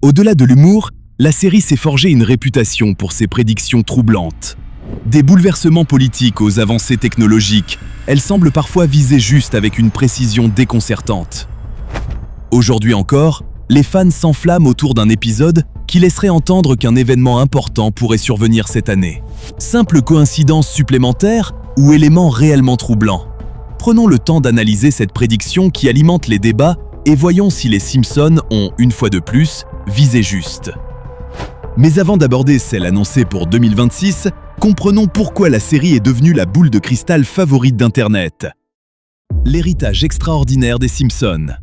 Au-delà de l'humour, la série s'est forgée une réputation pour ses prédictions troublantes. Des bouleversements politiques aux avancées technologiques, elle semble parfois viser juste avec une précision déconcertante. Aujourd'hui encore, les fans s'enflamment autour d'un épisode qui laisserait entendre qu'un événement important pourrait survenir cette année. Simple coïncidence supplémentaire ou élément réellement troublant? Prenons le temps d'analyser cette prédiction qui alimente les débats et voyons si les Simpsons ont, une fois de plus, visé juste. Mais avant d'aborder celle annoncée pour 2026, comprenons pourquoi la série est devenue la boule de cristal favorite d'Internet. L'héritage extraordinaire des Simpsons.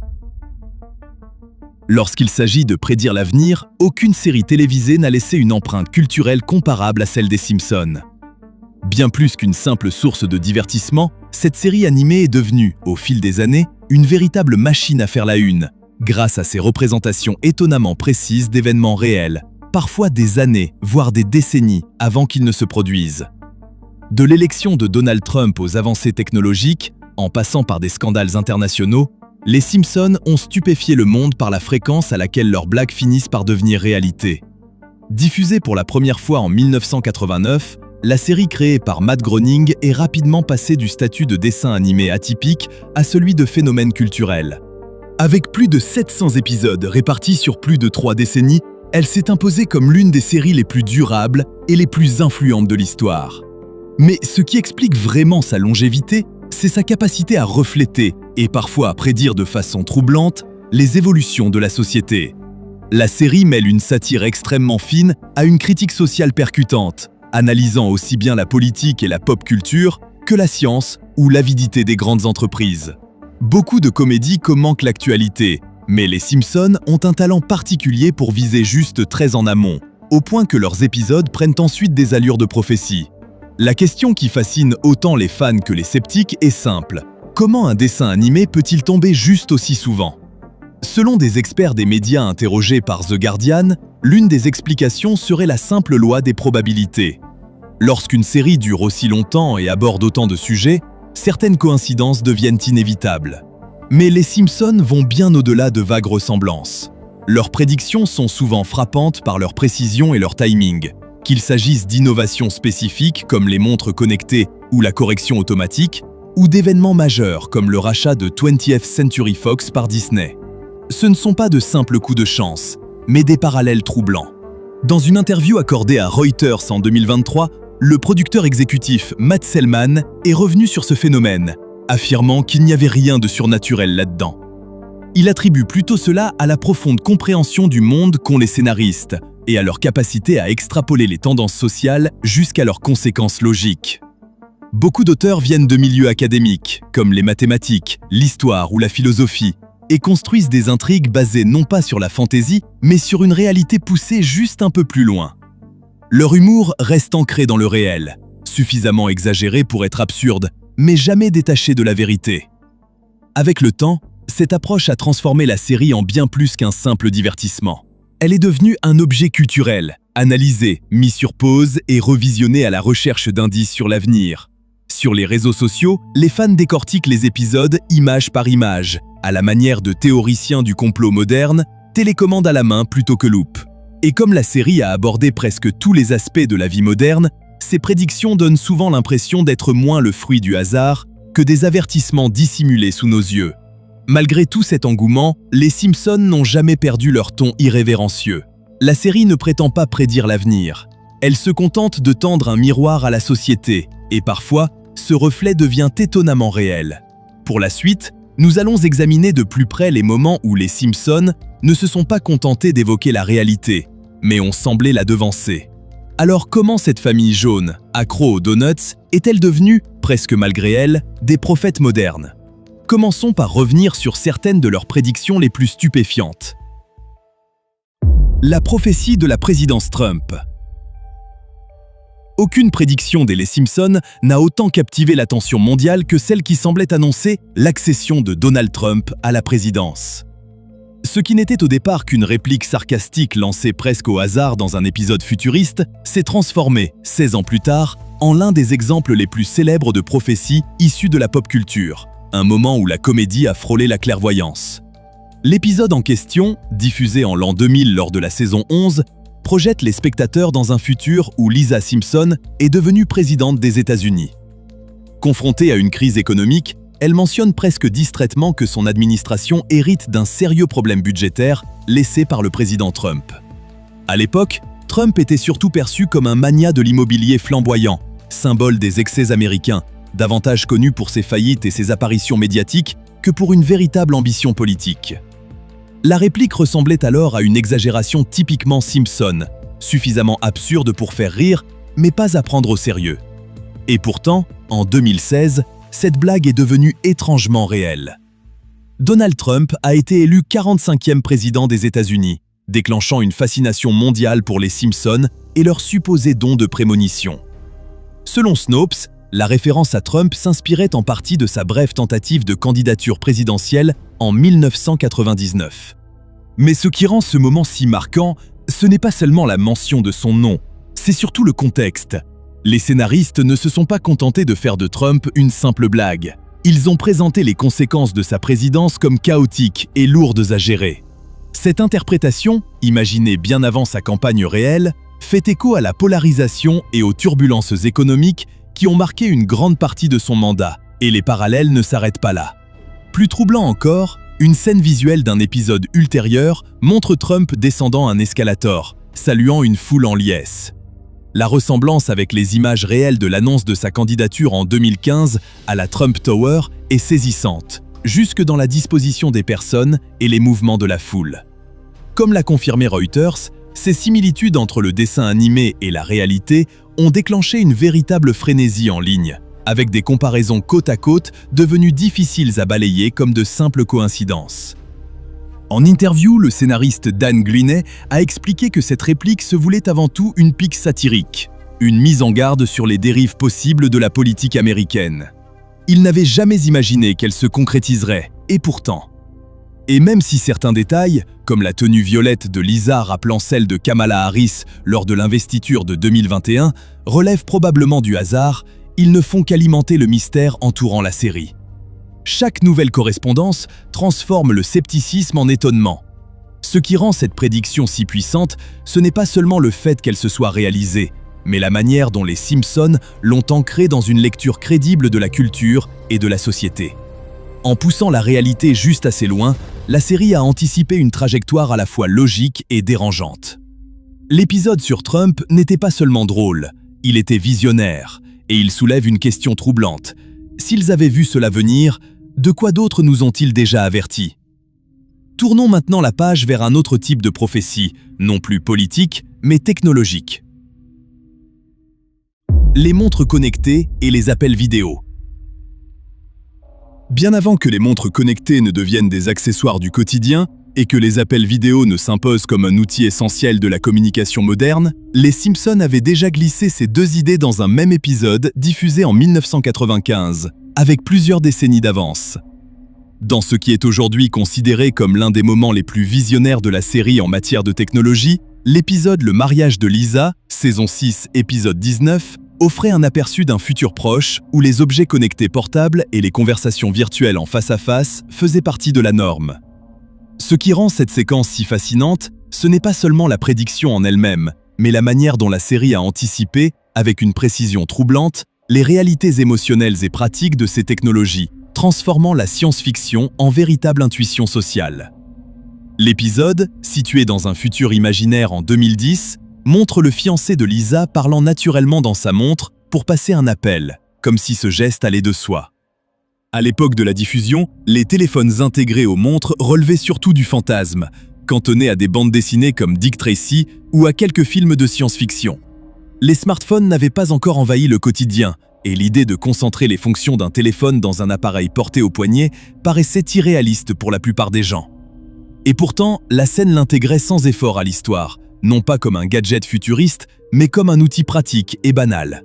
Lorsqu'il s'agit de prédire l'avenir, aucune série télévisée n'a laissé une empreinte culturelle comparable à celle des Simpsons. Bien plus qu'une simple source de divertissement, cette série animée est devenue, au fil des années, une véritable machine à faire la une, grâce à ses représentations étonnamment précises d'événements réels, parfois des années, voire des décennies avant qu'ils ne se produisent. De l'élection de Donald Trump aux avancées technologiques, en passant par des scandales internationaux, les Simpsons ont stupéfié le monde par la fréquence à laquelle leurs blagues finissent par devenir réalité. Diffusée pour la première fois en 1989, la série créée par Matt Groening est rapidement passée du statut de dessin animé atypique à celui de phénomène culturel. Avec plus de 700 épisodes répartis sur plus de 3 décennies, elle s'est imposée comme l'une des séries les plus durables et les plus influentes de l'histoire. Mais ce qui explique vraiment sa longévité, c'est sa capacité à refléter, et parfois à prédire de façon troublante, les évolutions de la société. La série mêle une satire extrêmement fine à une critique sociale percutante, analysant aussi bien la politique et la pop culture que la science ou l'avidité des grandes entreprises. Beaucoup de comédies commentent l'actualité, mais les Simpsons ont un talent particulier pour viser juste très en amont, au point que leurs épisodes prennent ensuite des allures de prophétie. La question qui fascine autant les fans que les sceptiques est simple. Comment un dessin animé peut-il tomber juste aussi souvent? Selon des experts des médias interrogés par The Guardian, l'une des explications serait la simple loi des probabilités. Lorsqu'une série dure aussi longtemps et aborde autant de sujets, certaines coïncidences deviennent inévitables. Mais les Simpsons vont bien au-delà de vagues ressemblances. Leurs prédictions sont souvent frappantes par leur précision et leur timing. Qu'il s'agisse d'innovations spécifiques comme les montres connectées ou la correction automatique, ou d'événements majeurs comme le rachat de 20th Century Fox par Disney. Ce ne sont pas de simples coups de chance, mais des parallèles troublants. Dans une interview accordée à Reuters en 2023, le producteur exécutif Matt Selman est revenu sur ce phénomène, affirmant qu'il n'y avait rien de surnaturel là-dedans. Il attribue plutôt cela à la profonde compréhension du monde qu'ont les scénaristes et à leur capacité à extrapoler les tendances sociales jusqu'à leurs conséquences logiques. Beaucoup d'auteurs viennent de milieux académiques, comme les mathématiques, l'histoire ou la philosophie, et construisent des intrigues basées non pas sur la fantaisie, mais sur une réalité poussée juste un peu plus loin. Leur humour reste ancré dans le réel, suffisamment exagéré pour être absurde, mais jamais détaché de la vérité. Avec le temps, cette approche a transformé la série en bien plus qu'un simple divertissement. Elle est devenue un objet culturel, analysé, mis sur pause et revisionné à la recherche d'indices sur l'avenir. Sur les réseaux sociaux, les fans décortiquent les épisodes image par image, à la manière de théoriciens du complot moderne, télécommande à la main plutôt que loupe. Et comme la série a abordé presque tous les aspects de la vie moderne, ses prédictions donnent souvent l'impression d'être moins le fruit du hasard que des avertissements dissimulés sous nos yeux. Malgré tout cet engouement, les Simpsons n'ont jamais perdu leur ton irrévérencieux. La série ne prétend pas prédire l'avenir. Elle se contente de tendre un miroir à la société, et parfois, ce reflet devient étonnamment réel. Pour la suite, nous allons examiner de plus près les moments où les Simpsons ne se sont pas contentés d'évoquer la réalité, mais ont semblé la devancer. Alors comment cette famille jaune, accro aux donuts, est-elle devenue, presque malgré elle, des prophètes modernes? Commençons par revenir sur certaines de leurs prédictions les plus stupéfiantes. La prophétie de la présidence Trump. Aucune prédiction des Les Simpsons n'a autant captivé l'attention mondiale que celle qui semblait annoncer l'accession de Donald Trump à la présidence. Ce qui n'était au départ qu'une réplique sarcastique lancée presque au hasard dans un épisode futuriste s'est transformé, 16 ans plus tard, en l'un des exemples les plus célèbres de prophéties issues de la pop culture, un moment où la comédie a frôlé la clairvoyance. L'épisode en question, diffusé en l'an 2000 lors de la saison 11, projette les spectateurs dans un futur où Lisa Simpson est devenue présidente des États-Unis. Confrontée à une crise économique, elle mentionne presque distraitement que son administration hérite d'un sérieux problème budgétaire laissé par le président Trump. À l'époque, Trump était surtout perçu comme un magnat de l'immobilier flamboyant, symbole des excès américains, davantage connu pour ses faillites et ses apparitions médiatiques que pour une véritable ambition politique. La réplique ressemblait alors à une exagération typiquement Simpson, suffisamment absurde pour faire rire, mais pas à prendre au sérieux. Et pourtant, en 2016, cette blague est devenue étrangement réelle. Donald Trump a été élu 45e président des États-Unis, déclenchant une fascination mondiale pour les Simpsons et leur supposé don de prémonition. Selon Snopes, la référence à Trump s'inspirait en partie de sa brève tentative de candidature présidentielle en 1999. Mais ce qui rend ce moment si marquant, ce n'est pas seulement la mention de son nom, c'est surtout le contexte. Les scénaristes ne se sont pas contentés de faire de Trump une simple blague. Ils ont présenté les conséquences de sa présidence comme chaotiques et lourdes à gérer. Cette interprétation, imaginée bien avant sa campagne réelle, fait écho à la polarisation et aux turbulences économiques qui ont marqué une grande partie de son mandat, et les parallèles ne s'arrêtent pas là. Plus troublant encore, une scène visuelle d'un épisode ultérieur montre Trump descendant un escalator, saluant une foule en liesse. La ressemblance avec les images réelles de l'annonce de sa candidature en 2015 à la Trump Tower est saisissante, jusque dans la disposition des personnes et les mouvements de la foule. Comme l'a confirmé Reuters, ces similitudes entre le dessin animé et la réalité ont déclenché une véritable frénésie en ligne, avec des comparaisons côte à côte devenues difficiles à balayer comme de simples coïncidences. En interview, le scénariste Dan Glinay a expliqué que cette réplique se voulait avant tout une pique satirique, une mise en garde sur les dérives possibles de la politique américaine. Il n'avait jamais imaginé qu'elle se concrétiserait, et pourtant. Et même si certains détails, comme la tenue violette de Lisa rappelant celle de Kamala Harris lors de l'investiture de 2021, relèvent probablement du hasard, ils ne font qu'alimenter le mystère entourant la série. Chaque nouvelle correspondance transforme le scepticisme en étonnement. Ce qui rend cette prédiction si puissante, ce n'est pas seulement le fait qu'elle se soit réalisée, mais la manière dont les Simpsons l'ont ancrée dans une lecture crédible de la culture et de la société. En poussant la réalité juste assez loin, la série a anticipé une trajectoire à la fois logique et dérangeante. L'épisode sur Trump n'était pas seulement drôle, il était visionnaire, et il soulève une question troublante. S'ils avaient vu cela venir, de quoi d'autre nous ont-ils déjà avertis? Tournons maintenant la page vers un autre type de prophétie, non plus politique, mais technologique. Les montres connectées et les appels vidéo. Bien avant que les montres connectées ne deviennent des accessoires du quotidien et que les appels vidéo ne s'imposent comme un outil essentiel de la communication moderne, les Simpsons avaient déjà glissé ces deux idées dans un même épisode diffusé en 1995, avec plusieurs décennies d'avance. Dans ce qui est aujourd'hui considéré comme l'un des moments les plus visionnaires de la série en matière de technologie, l'épisode Le mariage de Lisa, saison 6, épisode 19, offrait un aperçu d'un futur proche où les objets connectés portables et les conversations virtuelles en face-à-face faisaient partie de la norme. Ce qui rend cette séquence si fascinante, ce n'est pas seulement la prédiction en elle-même, mais la manière dont la série a anticipé, avec une précision troublante, les réalités émotionnelles et pratiques de ces technologies, transformant la science-fiction en véritable intuition sociale. L'épisode, situé dans un futur imaginaire en 2010, montre le fiancé de Lisa parlant naturellement dans sa montre pour passer un appel, comme si ce geste allait de soi. À l'époque de la diffusion, les téléphones intégrés aux montres relevaient surtout du fantasme, cantonnés à des bandes dessinées comme Dick Tracy ou à quelques films de science-fiction. Les smartphones n'avaient pas encore envahi le quotidien, et l'idée de concentrer les fonctions d'un téléphone dans un appareil porté au poignet paraissait irréaliste pour la plupart des gens. Et pourtant, la scène l'intégrait sans effort à l'histoire, non pas comme un gadget futuriste, mais comme un outil pratique et banal.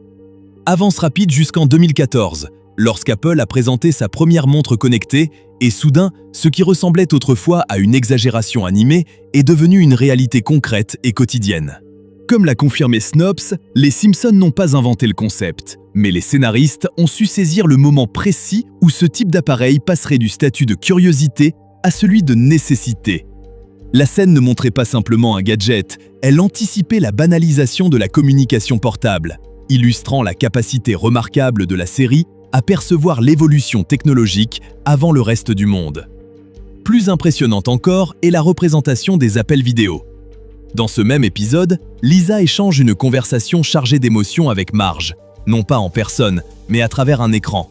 Avance rapide jusqu'en 2014, lorsqu'Apple a présenté sa première montre connectée, et soudain, ce qui ressemblait autrefois à une exagération animée est devenu une réalité concrète et quotidienne. Comme l'a confirmé Snopes, les Simpsons n'ont pas inventé le concept, mais les scénaristes ont su saisir le moment précis où ce type d'appareil passerait du statut de curiosité à celui de nécessité. La scène ne montrait pas simplement un gadget, elle anticipait la banalisation de la communication portable, illustrant la capacité remarquable de la série à percevoir l'évolution technologique avant le reste du monde. Plus impressionnante encore est la représentation des appels vidéo. Dans ce même épisode, Lisa échange une conversation chargée d'émotions avec Marge, non pas en personne, mais à travers un écran.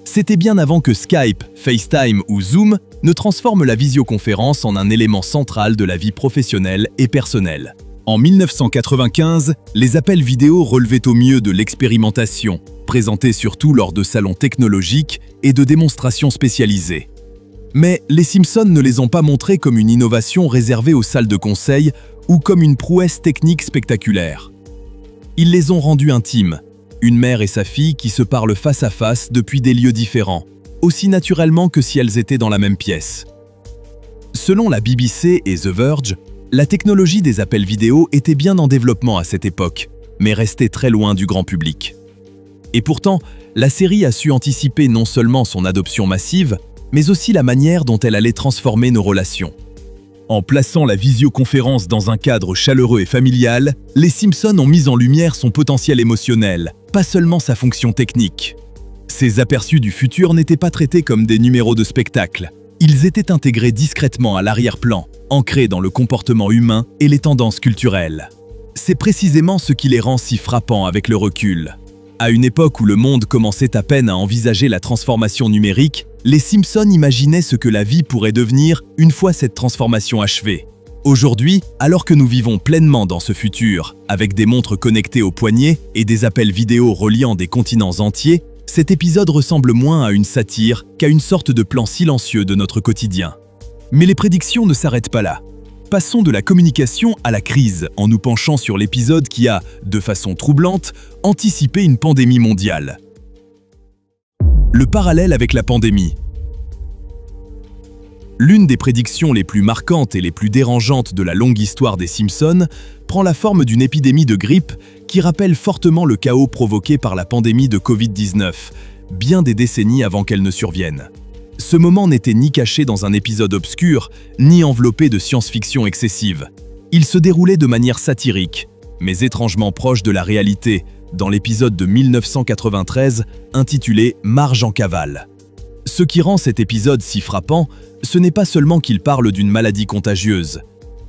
C'était bien avant que Skype, FaceTime ou Zoom ne transforment la visioconférence en un élément central de la vie professionnelle et personnelle. En 1995, les appels vidéo relevaient au mieux de l'expérimentation, présentés surtout lors de salons technologiques et de démonstrations spécialisées. Mais les Simpsons ne les ont pas montrés comme une innovation réservée aux salles de conseil ou comme une prouesse technique spectaculaire. Ils les ont rendus intimes, une mère et sa fille qui se parlent face à face depuis des lieux différents, aussi naturellement que si elles étaient dans la même pièce. Selon la BBC et The Verge, la technologie des appels vidéo était bien en développement à cette époque, mais restait très loin du grand public. Et pourtant, la série a su anticiper non seulement son adoption massive, mais aussi la manière dont elle allait transformer nos relations. En plaçant la visioconférence dans un cadre chaleureux et familial, les Simpsons ont mis en lumière son potentiel émotionnel, pas seulement sa fonction technique. Ces aperçus du futur n'étaient pas traités comme des numéros de spectacle. Ils étaient intégrés discrètement à l'arrière-plan, ancrés dans le comportement humain et les tendances culturelles. C'est précisément ce qui les rend si frappants avec le recul. À une époque où le monde commençait à peine à envisager la transformation numérique, les Simpsons imaginaient ce que la vie pourrait devenir une fois cette transformation achevée. Aujourd'hui, alors que nous vivons pleinement dans ce futur, avec des montres connectées au poignet et des appels vidéo reliant des continents entiers, cet épisode ressemble moins à une satire qu'à une sorte de plan silencieux de notre quotidien. Mais les prédictions ne s'arrêtent pas là. Passons de la communication à la crise en nous penchant sur l'épisode qui a, de façon troublante, anticipé une pandémie mondiale. Le parallèle avec la pandémie. L'une des prédictions les plus marquantes et les plus dérangeantes de la longue histoire des Simpsons prend la forme d'une épidémie de grippe qui rappelle fortement le chaos provoqué par la pandémie de Covid-19, bien des décennies avant qu'elle ne survienne. Ce moment n'était ni caché dans un épisode obscur, ni enveloppé de science-fiction excessive. Il se déroulait de manière satirique, mais étrangement proche de la réalité, dans l'épisode de 1993 intitulé « Marge en cavale ». Ce qui rend cet épisode si frappant, ce n'est pas seulement qu'il parle d'une maladie contagieuse,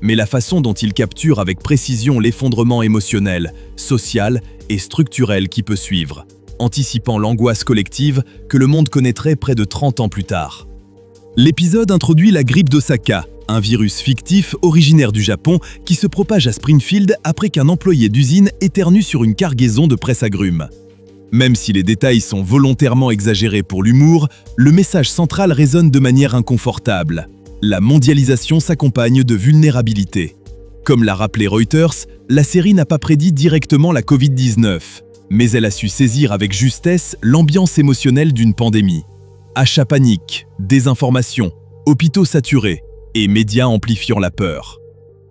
mais la façon dont il capture avec précision l'effondrement émotionnel, social et structurel qui peut suivre, anticipant l'angoisse collective que le monde connaîtrait près de 30 ans plus tard. L'épisode introduit la grippe d'Osaka, un virus fictif originaire du Japon qui se propage à Springfield après qu'un employé d'usine éternue sur une cargaison de presse-agrumes. Même si les détails sont volontairement exagérés pour l'humour, le message central résonne de manière inconfortable. La mondialisation s'accompagne de vulnérabilité. Comme l'a rappelé Reuters, la série n'a pas prédit directement la Covid-19, mais elle a su saisir avec justesse l'ambiance émotionnelle d'une pandémie. Achats paniques, désinformation, hôpitaux saturés et médias amplifiant la peur.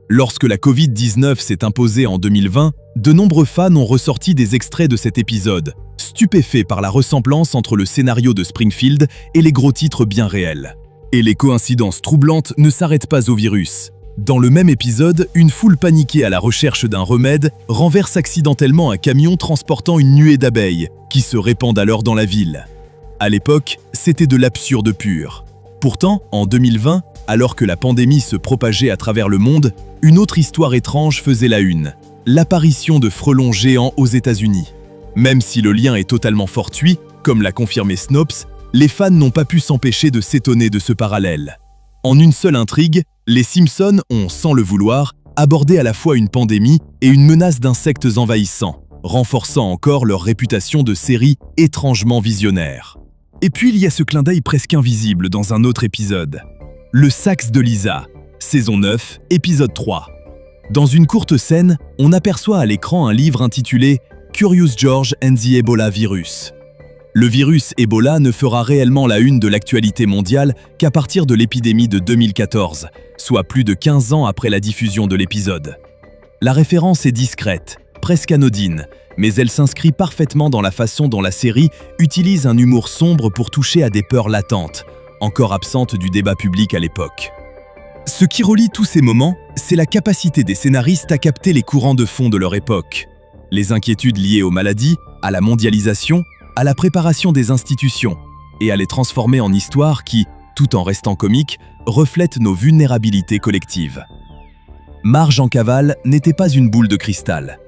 Lorsque la Covid-19 s'est imposée en 2020, de nombreux fans ont ressorti des extraits de cet épisode, stupéfaits par la ressemblance entre le scénario de Springfield et les gros titres bien réels. Et les coïncidences troublantes ne s'arrêtent pas au virus. Dans le même épisode, une foule paniquée à la recherche d'un remède renverse accidentellement un camion transportant une nuée d'abeilles, qui se répandent alors dans la ville. À l'époque, c'était de l'absurde pur. Pourtant, en 2020, alors que la pandémie se propageait à travers le monde, une autre histoire étrange faisait la une. L'apparition de frelons géants aux États-Unis. Même si le lien est totalement fortuit, comme l'a confirmé Snopes, les fans n'ont pas pu s'empêcher de s'étonner de ce parallèle. En une seule intrigue, les Simpsons ont, sans le vouloir, abordé à la fois une pandémie et une menace d'insectes envahissants, renforçant encore leur réputation de série étrangement visionnaire. Et puis il y a ce clin d'œil presque invisible dans un autre épisode. Le sax de Lisa, saison 9, épisode 3. Dans une courte scène, on aperçoit à l'écran un livre intitulé « Curious George and the Ebola Virus ». Le virus Ebola ne fera réellement la une de l'actualité mondiale qu'à partir de l'épidémie de 2014, soit plus de 15 ans après la diffusion de l'épisode. La référence est discrète, presque anodine, mais elle s'inscrit parfaitement dans la façon dont la série utilise un humour sombre pour toucher à des peurs latentes, encore absente du débat public à l'époque. Ce qui relie tous ces moments, c'est la capacité des scénaristes à capter les courants de fond de leur époque. Les inquiétudes liées aux maladies, à la mondialisation, à la préparation des institutions, et à les transformer en histoires qui, tout en restant comiques, reflètent nos vulnérabilités collectives. Marge en cavale n'était pas une boule de cristal.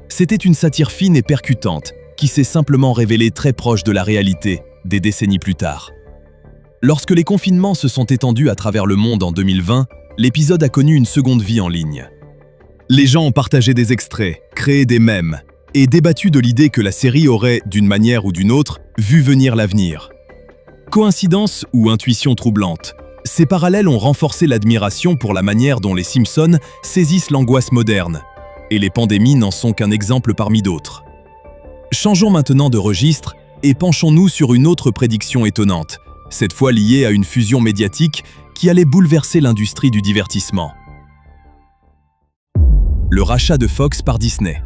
C'était une satire fine et percutante qui s'est simplement révélée très proche de la réalité des décennies plus tard. Lorsque les confinements se sont étendus à travers le monde en 2020, l'épisode a connu une seconde vie en ligne. Les gens ont partagé des extraits, créé des mèmes et débattu de l'idée que la série aurait, d'une manière ou d'une autre, vu venir l'avenir. Coïncidence ou intuition troublante, ces parallèles ont renforcé l'admiration pour la manière dont les Simpsons saisissent l'angoisse moderne, et les pandémies n'en sont qu'un exemple parmi d'autres. Changeons maintenant de registre et penchons-nous sur une autre prédiction étonnante, cette fois liée à une fusion médiatique qui allait bouleverser l'industrie du divertissement. Le rachat de Fox par Disney.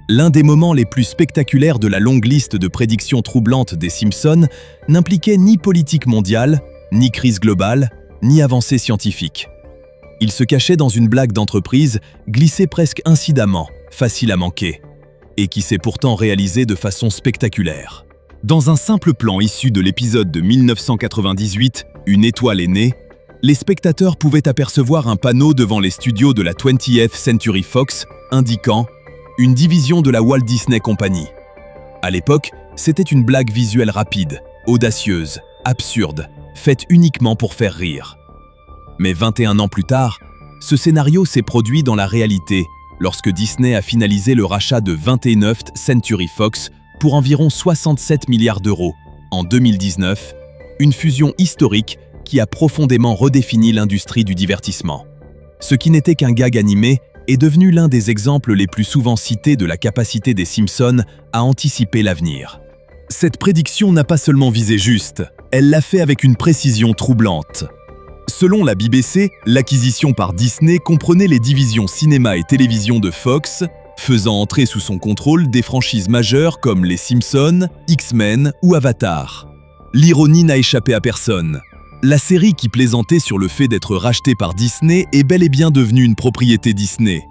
L'un des moments les plus spectaculaires de la longue liste de prédictions troublantes des Simpsons n'impliquait ni politique mondiale, ni crise globale, ni avancée scientifique. Il se cachait dans une blague d'entreprise glissée presque incidemment, facile à manquer, et qui s'est pourtant réalisée de façon spectaculaire. Dans un simple plan issu de l'épisode de 1998, Une étoile est née, les spectateurs pouvaient apercevoir un panneau devant les studios de la 20th Century Fox indiquant « Une division de la Walt Disney Company ». À l'époque, c'était une blague visuelle rapide, audacieuse, absurde, faite uniquement pour faire rire. Mais 21 ans plus tard, ce scénario s'est produit dans la réalité lorsque Disney a finalisé le rachat de 21st Century Fox pour environ 67 milliards d'euros en 2019, une fusion historique qui a profondément redéfini l'industrie du divertissement. Ce qui n'était qu'un gag animé est devenu l'un des exemples les plus souvent cités de la capacité des Simpsons à anticiper l'avenir. Cette prédiction n'a pas seulement visé juste, elle l'a fait avec une précision troublante. Selon la BBC, l'acquisition par Disney comprenait les divisions cinéma et télévision de Fox, faisant entrer sous son contrôle des franchises majeures comme les Simpsons, X-Men ou Avatar. L'ironie n'a échappé à personne. La série qui plaisantait sur le fait d'être rachetée par Disney est bel et bien devenue une propriété Disney.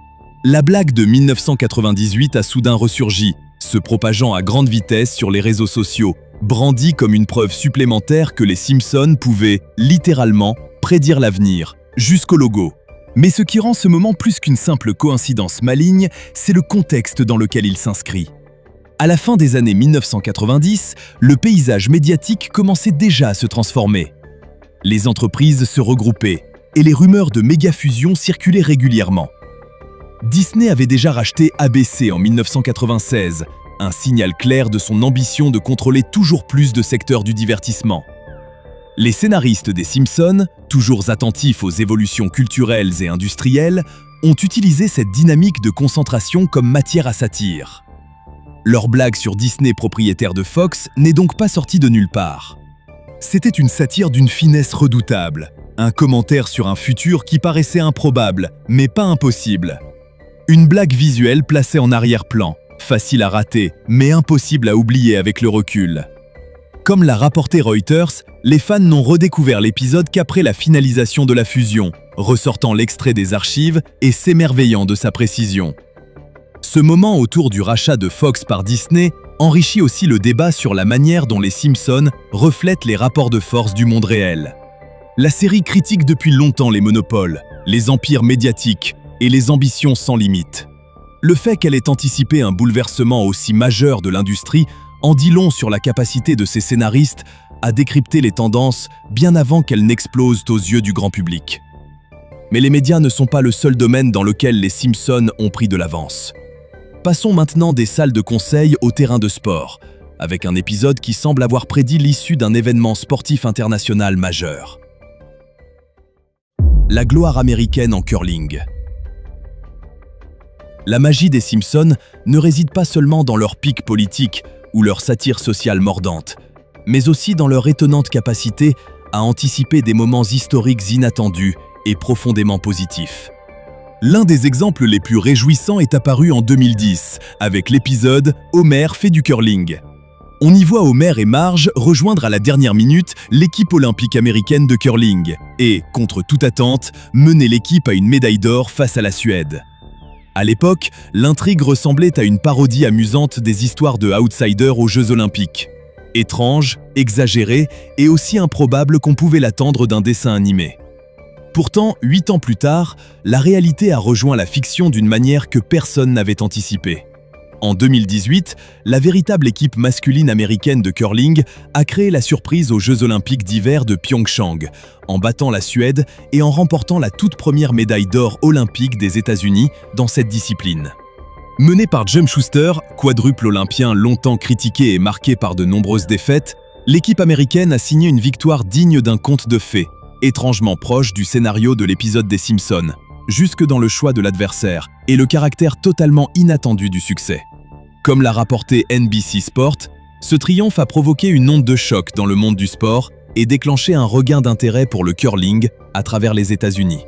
La blague de 1998 a soudain ressurgi, se propageant à grande vitesse sur les réseaux sociaux, brandie comme une preuve supplémentaire que les Simpsons pouvaient, littéralement, prédire l'avenir, jusqu'au logo. Mais ce qui rend ce moment plus qu'une simple coïncidence maligne, c'est le contexte dans lequel il s'inscrit. À la fin des années 1990, le paysage médiatique commençait déjà à se transformer. Les entreprises se regroupaient et les rumeurs de méga-fusion circulaient régulièrement. Disney avait déjà racheté ABC en 1996, un signal clair de son ambition de contrôler toujours plus de secteurs du divertissement. Les scénaristes des Simpsons, toujours attentifs aux évolutions culturelles et industrielles, ont utilisé cette dynamique de concentration comme matière à satire. Leur blague sur Disney propriétaire de Fox n'est donc pas sortie de nulle part. C'était une satire d'une finesse redoutable, un commentaire sur un futur qui paraissait improbable, mais pas impossible. Une blague visuelle placée en arrière-plan, facile à rater, mais impossible à oublier avec le recul. Comme l'a rapporté Reuters, les fans n'ont redécouvert l'épisode qu'après la finalisation de la fusion, ressortant l'extrait des archives et s'émerveillant de sa précision. Ce moment autour du rachat de Fox par Disney enrichit aussi le débat sur la manière dont les Simpsons reflètent les rapports de force du monde réel. La série critique depuis longtemps les monopoles, les empires médiatiques et les ambitions sans limite. Le fait qu'elle ait anticipé un bouleversement aussi majeur de l'industrie en dit long sur la capacité de ses scénaristes à décrypter les tendances bien avant qu'elles n'explosent aux yeux du grand public. Mais les médias ne sont pas le seul domaine dans lequel les Simpsons ont pris de l'avance. Passons maintenant des salles de conseil au terrain de sport, avec un épisode qui semble avoir prédit l'issue d'un événement sportif international majeur. La gloire américaine en curling. La magie des Simpsons ne réside pas seulement dans leur pic politique ou leur satire sociale mordante, mais aussi dans leur étonnante capacité à anticiper des moments historiques inattendus et profondément positifs. L'un des exemples les plus réjouissants est apparu en 2010, avec l'épisode « Homer fait du curling ». On y voit Homer et Marge rejoindre à la dernière minute l'équipe olympique américaine de curling et, contre toute attente, mener l'équipe à une médaille d'or face à la Suède. À l'époque, l'intrigue ressemblait à une parodie amusante des histoires de outsiders aux Jeux olympiques. Étrange, exagérée et aussi improbable qu'on pouvait l'attendre d'un dessin animé. Pourtant, 8 ans plus tard, la réalité a rejoint la fiction d'une manière que personne n'avait anticipée. En 2018, la véritable équipe masculine américaine de curling a créé la surprise aux Jeux olympiques d'hiver de Pyeongchang, en battant la Suède et en remportant la toute première médaille d'or olympique des États-Unis dans cette discipline. Menée par Jim Schuster, quadruple olympien longtemps critiqué et marqué par de nombreuses défaites, l'équipe américaine a signé une victoire digne d'un conte de fées, étrangement proche du scénario de l'épisode des Simpsons, jusque dans le choix de l'adversaire et le caractère totalement inattendu du succès. Comme l'a rapporté NBC Sport, ce triomphe a provoqué une onde de choc dans le monde du sport et déclenché un regain d'intérêt pour le curling à travers les États-Unis.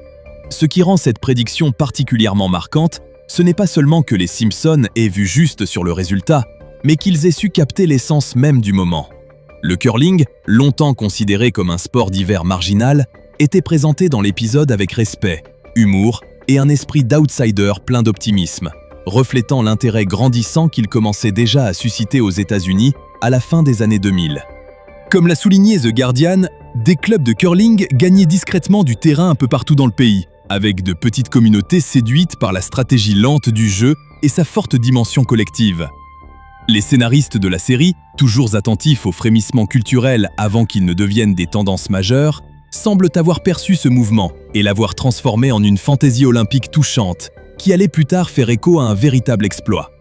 Ce qui rend cette prédiction particulièrement marquante, ce n'est pas seulement que les Simpsons aient vu juste sur le résultat, mais qu'ils aient su capter l'essence même du moment. Le curling, longtemps considéré comme un sport d'hiver marginal, était présenté dans l'épisode avec respect, humour et un esprit d'outsider plein d'optimisme, reflétant l'intérêt grandissant qu'il commençait déjà à susciter aux États-Unis à la fin des années 2000. Comme l'a souligné The Guardian, des clubs de curling gagnaient discrètement du terrain un peu partout dans le pays, avec de petites communautés séduites par la stratégie lente du jeu et sa forte dimension collective. Les scénaristes de la série, toujours attentifs aux frémissements culturels avant qu'ils ne deviennent des tendances majeures, semblent avoir perçu ce mouvement et l'avoir transformé en une fantaisie olympique touchante, qui allait plus tard faire écho à un véritable exploit.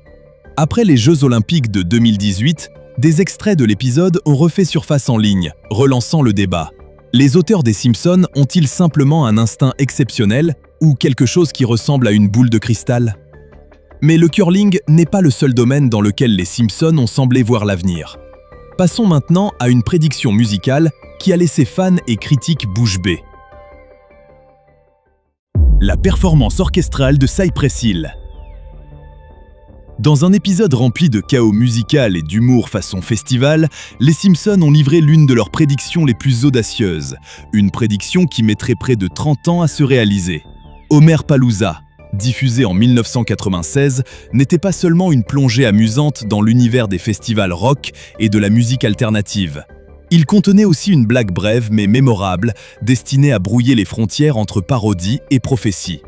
Après les Jeux olympiques de 2018, des extraits de l'épisode ont refait surface en ligne, relançant le débat. Les auteurs des Simpsons ont-ils simplement un instinct exceptionnel ou quelque chose qui ressemble à une boule de cristal ? Mais le curling n'est pas le seul domaine dans lequel les Simpsons ont semblé voir l'avenir. Passons maintenant à une prédiction musicale qui a laissé fans et critiques bouche bée. La performance orchestrale de Cypress Hill. Dans un épisode rempli de chaos musical et d'humour façon festival, les Simpsons ont livré l'une de leurs prédictions les plus audacieuses, une prédiction qui mettrait près de 30 ans à se réaliser. Homer Palooza, diffusé en 1996, n'était pas seulement une plongée amusante dans l'univers des festivals rock et de la musique alternative. Il contenait aussi une blague brève mais mémorable, destinée à brouiller les frontières entre parodie et prophétie.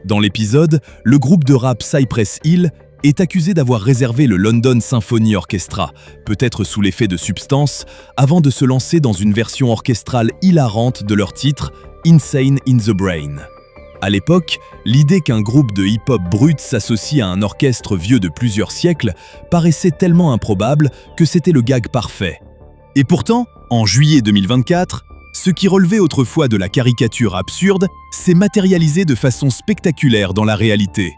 Dans l'épisode, le groupe de rap Cypress Hill est accusé d'avoir réservé le London Symphony Orchestra, peut-être sous l'effet de substances, avant de se lancer dans une version orchestrale hilarante de leur titre « Insane in the Brain ». À l'époque, l'idée qu'un groupe de hip-hop brut s'associe à un orchestre vieux de plusieurs siècles paraissait tellement improbable que c'était le gag parfait. Et pourtant, en juillet 2024, ce qui relevait autrefois de la caricature absurde s'est matérialisé de façon spectaculaire dans la réalité.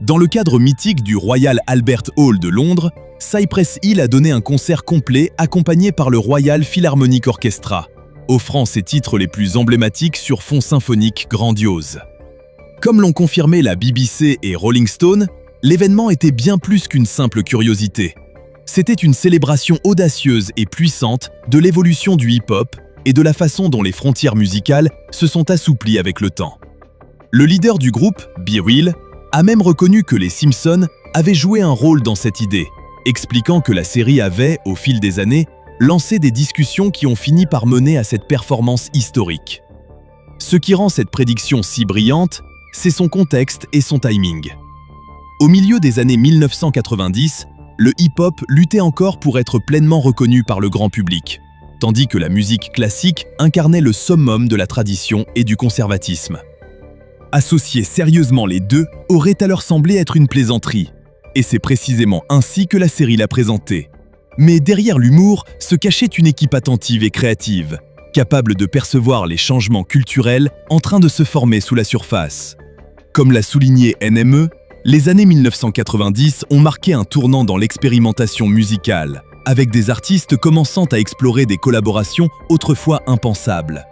Dans le cadre mythique du Royal Albert Hall de Londres, Cypress Hill a donné un concert complet accompagné par le Royal Philharmonic Orchestra, offrant ses titres les plus emblématiques sur fond symphonique grandiose. Comme l'ont confirmé la BBC et Rolling Stone, l'événement était bien plus qu'une simple curiosité. C'était une célébration audacieuse et puissante de l'évolution du hip-hop et de la façon dont les frontières musicales se sont assouplies avec le temps. Le leader du groupe, Be Real, a même reconnu que les Simpsons avaient joué un rôle dans cette idée, expliquant que la série avait, au fil des années, lancé des discussions qui ont fini par mener à cette performance historique. Ce qui rend cette prédiction si brillante, c'est son contexte et son timing. Au milieu des années 1990, le hip-hop luttait encore pour être pleinement reconnu par le grand public, tandis que la musique classique incarnait le summum de la tradition et du conservatisme. Associer sérieusement les deux aurait alors semblé être une plaisanterie, et c'est précisément ainsi que la série l'a présenté. Mais derrière l'humour se cachait une équipe attentive et créative, capable de percevoir les changements culturels en train de se former sous la surface. Comme l'a souligné NME, les années 1990 ont marqué un tournant dans l'expérimentation musicale, avec des artistes commençant à explorer des collaborations autrefois impensables.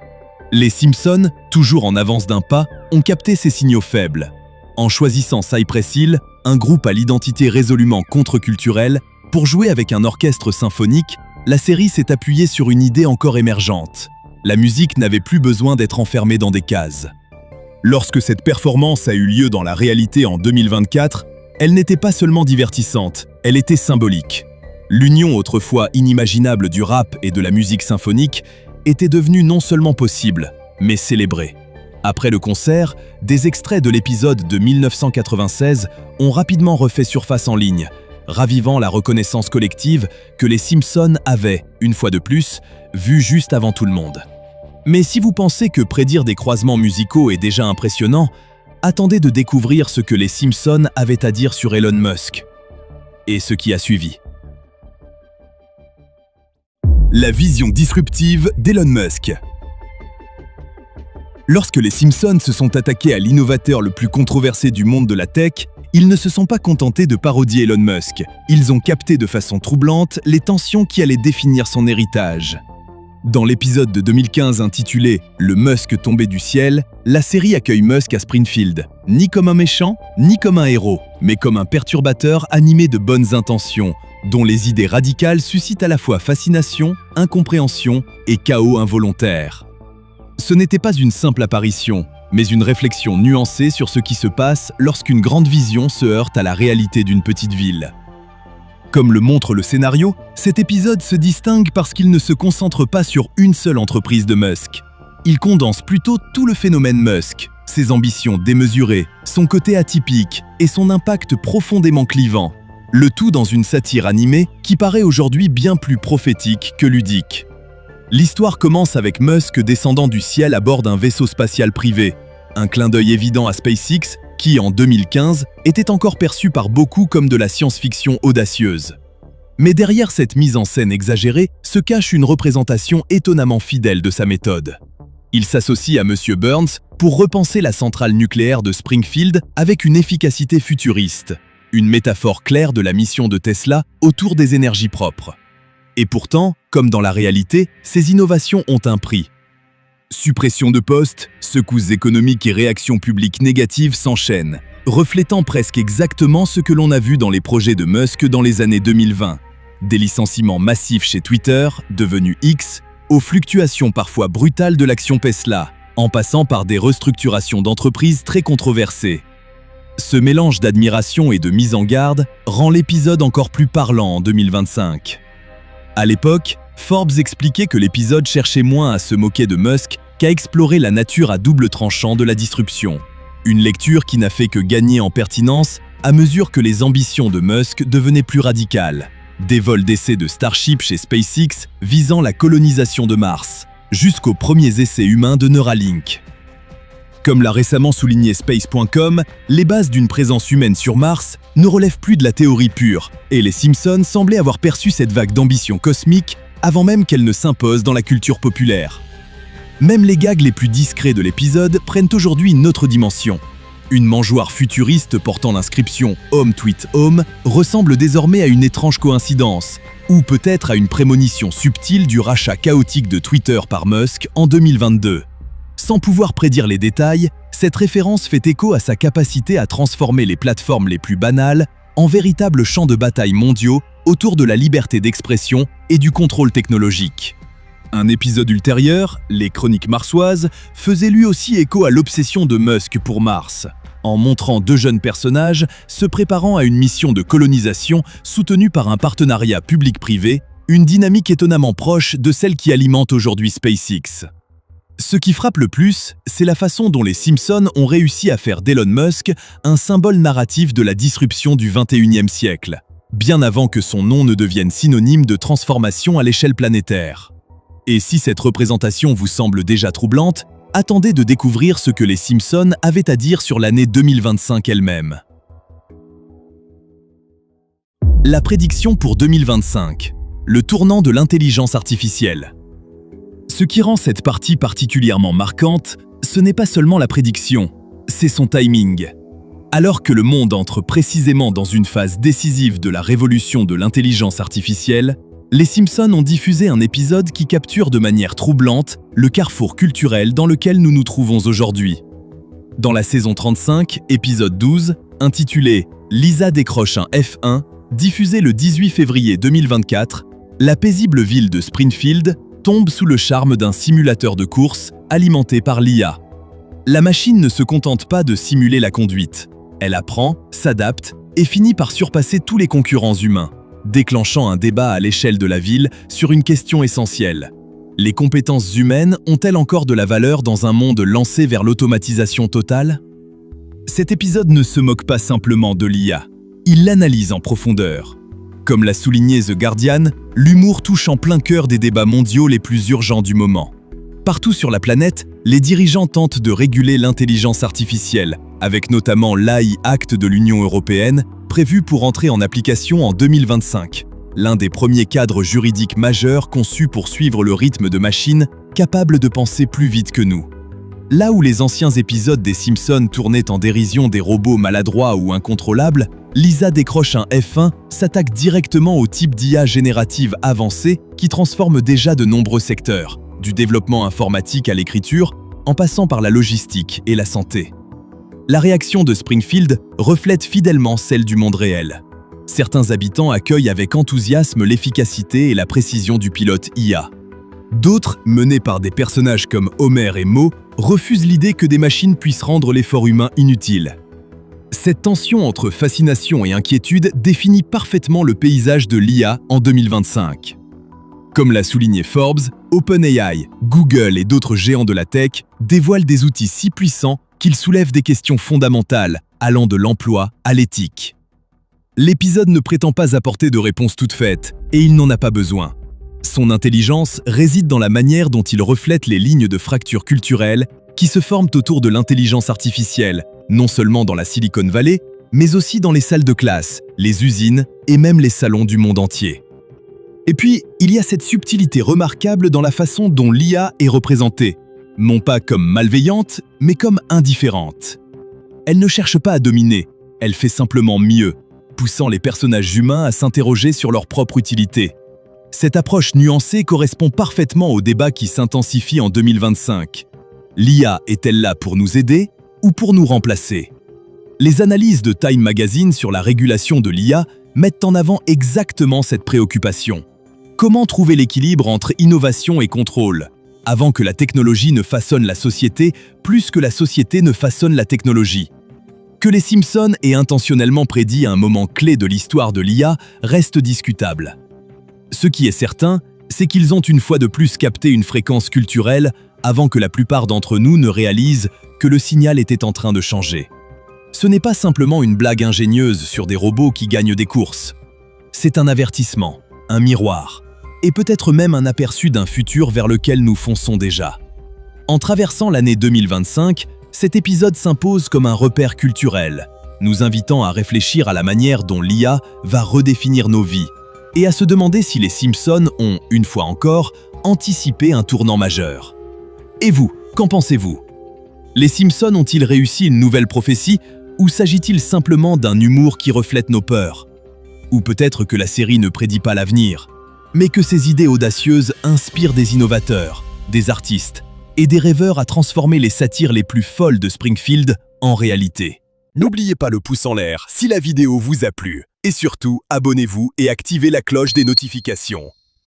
Les Simpsons, toujours en avance d'un pas, ont capté ces signaux faibles. En choisissant Cypress Hill, un groupe à l'identité résolument contre-culturelle, Pour jouer avec un orchestre symphonique, la série s'est appuyée sur une idée encore émergente. La musique n'avait plus besoin d'être enfermée dans des cases. Lorsque cette performance a eu lieu dans la réalité en 2024, elle n'était pas seulement divertissante, elle était symbolique. L'union autrefois inimaginable du rap et de la musique symphonique était devenue non seulement possible, mais célébrée. Après le concert, des extraits de l'épisode de 1996 ont rapidement refait surface en ligne, ravivant la reconnaissance collective que les Simpsons avaient, une fois de plus, vue juste avant tout le monde. Mais si vous pensez que prédire des croisements musicaux est déjà impressionnant, attendez de découvrir ce que les Simpsons avaient à dire sur Elon Musk. Et ce qui a suivi. La vision disruptive d'Elon Musk. Lorsque les Simpsons se sont attaqués à l'innovateur le plus controversé du monde de la tech, ils ne se sont pas contentés de parodier Elon Musk. Ils ont capté de façon troublante les tensions qui allaient définir son héritage. Dans l'épisode de 2015 intitulé « Le Musk tombé du ciel », la série accueille Musk à Springfield, ni comme un méchant, ni comme un héros, mais comme un perturbateur animé de bonnes intentions, dont les idées radicales suscitent à la fois fascination, incompréhension et chaos involontaire. Ce n'était pas une simple apparition, mais une réflexion nuancée sur ce qui se passe lorsqu'une grande vision se heurte à la réalité d'une petite ville. Comme le montre le scénario, cet épisode se distingue parce qu'il ne se concentre pas sur une seule entreprise de Musk. Il condense plutôt tout le phénomène Musk, ses ambitions démesurées, son côté atypique et son impact profondément clivant. Le tout dans une satire animée qui paraît aujourd'hui bien plus prophétique que ludique. L'histoire commence avec Musk descendant du ciel à bord d'un vaisseau spatial privé, un clin d'œil évident à SpaceX qui, en 2015, était encore perçu par beaucoup comme de la science-fiction audacieuse. Mais derrière cette mise en scène exagérée se cache une représentation étonnamment fidèle de sa méthode. Il s'associe à M. Burns pour repenser la centrale nucléaire de Springfield avec une efficacité futuriste, une métaphore claire de la mission de Tesla autour des énergies propres. Et pourtant, comme dans la réalité, ces innovations ont un prix. Suppression de postes, secousses économiques et réactions publiques négatives s'enchaînent, reflétant presque exactement ce que l'on a vu dans les projets de Musk dans les années 2020. Des licenciements massifs chez Twitter, devenu X, aux fluctuations parfois brutales de l'action Tesla, en passant par des restructurations d'entreprises très controversées. Ce mélange d'admiration et de mise en garde rend l'épisode encore plus parlant en 2025. À l'époque, Forbes expliquait que l'épisode cherchait moins à se moquer de Musk qu'à explorer la nature à double tranchant de la disruption. Une lecture qui n'a fait que gagner en pertinence à mesure que les ambitions de Musk devenaient plus radicales. Des vols d'essai de Starship chez SpaceX visant la colonisation de Mars, jusqu'aux premiers essais humains de Neuralink. Comme l'a récemment souligné Space.com, les bases d'une présence humaine sur Mars ne relèvent plus de la théorie pure, et les Simpsons semblaient avoir perçu cette vague d'ambition cosmique avant même qu'elle ne s'impose dans la culture populaire. Même les gags les plus discrets de l'épisode prennent aujourd'hui une autre dimension. Une mangeoire futuriste portant l'inscription « Home Tweet Home » ressemble désormais à une étrange coïncidence, ou peut-être à une prémonition subtile du rachat chaotique de Twitter par Musk en 2022. Sans pouvoir prédire les détails, cette référence fait écho à sa capacité à transformer les plateformes les plus banales en véritables champs de bataille mondiaux autour de la liberté d'expression et du contrôle technologique. Un épisode ultérieur, les Chroniques marsoises, faisait lui aussi écho à l'obsession de Musk pour Mars, en montrant deux jeunes personnages se préparant à une mission de colonisation soutenue par un partenariat public-privé, une dynamique étonnamment proche de celle qui alimente aujourd'hui SpaceX. Ce qui frappe le plus, c'est la façon dont les Simpsons ont réussi à faire d'Elon Musk un symbole narratif de la disruption du XXIe siècle, bien avant que son nom ne devienne synonyme de transformation à l'échelle planétaire. Et si cette représentation vous semble déjà troublante, attendez de découvrir ce que les Simpsons avaient à dire sur l'année 2025 elle-même. La prédiction pour 2025. Le tournant de l'intelligence artificielle. Ce qui rend cette partie particulièrement marquante, ce n'est pas seulement la prédiction, c'est son timing. Alors que le monde entre précisément dans une phase décisive de la révolution de l'intelligence artificielle, les Simpsons ont diffusé un épisode qui capture de manière troublante le carrefour culturel dans lequel nous nous trouvons aujourd'hui. Dans la saison 35, épisode 12, intitulé « Lisa décroche un F1 », Diffusée le 18 février 2024, la paisible ville de Springfield tombe sous le charme d'un simulateur de course alimenté par l'IA. La machine ne se contente pas de simuler la conduite. Elle apprend, s'adapte et finit par surpasser tous les concurrents humains, déclenchant un débat à l'échelle de la ville sur une question essentielle. Les compétences humaines ont-elles encore de la valeur dans un monde lancé vers l'automatisation totale? Cet épisode ne se moque pas simplement de l'IA, il l'analyse en profondeur. Comme l'a souligné The Guardian, l'humour touche en plein cœur des débats mondiaux les plus urgents du moment. Partout sur la planète, les dirigeants tentent de réguler l'intelligence artificielle, avec notamment l'AI Act de l'Union européenne, prévu pour entrer en application en 2025, l'un des premiers cadres juridiques majeurs conçus pour suivre le rythme de machines capables de penser plus vite que nous. Là où les anciens épisodes des Simpsons tournaient en dérision des robots maladroits ou incontrôlables, Lisa décroche un F1, s'attaque directement au type d'IA générative avancée qui transforme déjà de nombreux secteurs, du développement informatique à l'écriture, en passant par la logistique et la santé. La réaction de Springfield reflète fidèlement celle du monde réel. Certains habitants accueillent avec enthousiasme l'efficacité et la précision du pilote IA. D'autres, menés par des personnages comme Homer et Moe, refusent l'idée que des machines puissent rendre l'effort humain inutile. Cette tension entre fascination et inquiétude définit parfaitement le paysage de l'IA en 2025. Comme l'a souligné Forbes, OpenAI, Google et d'autres géants de la tech dévoilent des outils si puissants qu'ils soulèvent des questions fondamentales, allant de l'emploi à l'éthique. L'épisode ne prétend pas apporter de réponse toute faite, et il n'en a pas besoin. Son intelligence réside dans la manière dont il reflète les lignes de fracture culturelle qui se forment autour de l'intelligence artificielle, non seulement dans la Silicon Valley, mais aussi dans les salles de classe, les usines et même les salons du monde entier. Et puis, il y a cette subtilité remarquable dans la façon dont l'IA est représentée, non pas comme malveillante, mais comme indifférente. Elle ne cherche pas à dominer, elle fait simplement mieux, poussant les personnages humains à s'interroger sur leur propre utilité. Cette approche nuancée correspond parfaitement au débat qui s'intensifie en 2025. L'IA est-elle là pour nous aider ou pour nous remplacer? Les analyses de Time Magazine sur la régulation de l'IA mettent en avant exactement cette préoccupation. Comment trouver l'équilibre entre innovation et contrôle, avant que la technologie ne façonne la société plus que la société ne façonne la technologie? Que les Simpsons aient intentionnellement prédit un moment clé de l'histoire de l'IA reste discutable. Ce qui est certain, c'est qu'ils ont une fois de plus capté une fréquence culturelle avant que la plupart d'entre nous ne réalisent que le signal était en train de changer. Ce n'est pas simplement une blague ingénieuse sur des robots qui gagnent des courses. C'est un avertissement, un miroir, et peut-être même un aperçu d'un futur vers lequel nous fonçons déjà. En traversant l'année 2025, cet épisode s'impose comme un repère culturel, nous invitant à réfléchir à la manière dont l'IA va redéfinir nos vies, et à se demander si les Simpsons ont, une fois encore, anticipé un tournant majeur. Et vous, qu'en pensez-vous? Les Simpsons ont-ils réussi une nouvelle prophétie ou s'agit-il simplement d'un humour qui reflète nos peurs? Ou peut-être que la série ne prédit pas l'avenir, mais que ses idées audacieuses inspirent des innovateurs, des artistes et des rêveurs à transformer les satires les plus folles de Springfield en réalité. N'oubliez pas le pouce en l'air si la vidéo vous a plu. Et surtout, abonnez-vous et activez la cloche des notifications.